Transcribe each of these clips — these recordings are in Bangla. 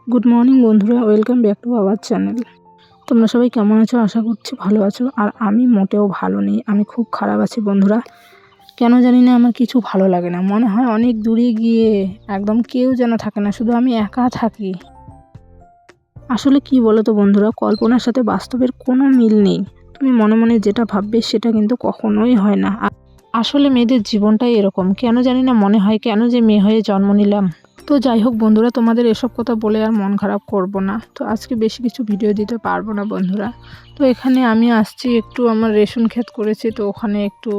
গুড মর্নিং বন্ধুরা, welcome back to our channel. তোমরা সবাই কেমন আছো? আশা করছি ভালো আছো। আর আমি মোটেও ভালো নেই, আমি খুব খারাপ আছি বন্ধুরা। কেন জানি না, আমার কিছু ভালো লাগে না। মনে হয় অনেক দূরে গিয়ে একদম কেউ যেন থাকে না, শুধু আমি একা থাকি। আসলে কি বলো তো বন্ধুরা, কল্পনার সাথে বাস্তবের কোনো মিল নেই। তুমি মনে মনে যেটা ভাববে সেটা কিন্তু কখনোই হয় না। আসলে মেয়েদের জীবনটাই এরকম, কেন জানি না মনে হয় কেন যে মেয়ে হয়ে জন্ম নিলাম। তো যাই হোক বন্ধুরা, তোমাদের এসব কথা বলে আর মন খারাপ করব না। তো আজকে বেশি কিছু ভিডিও দিতে পারবো না বন্ধুরা। তো এখানে আমি আসছি, একটু আমার রেশন ক্ষেত করেছি, তো ওখানে একটু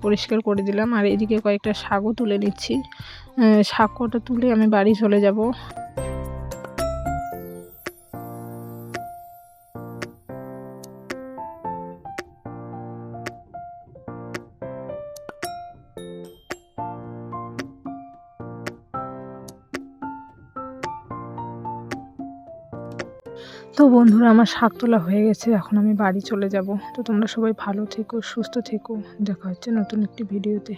পরিষ্কার করে দিলাম। আর এদিকে কয়েকটা শাকও তুলে নিচ্ছি। শাক কটা তুলে আমি বাড়ি চলে যাব। তো বন্ধুরা, আমার শাক তোলা হয়ে গেছে, এখন আমি বাড়ি চলে যাব। তো তোমরা সবাই ভালো থেকো, সুস্থ থেকো। দেখা হচ্ছে নতুন একটি ভিডিওতে।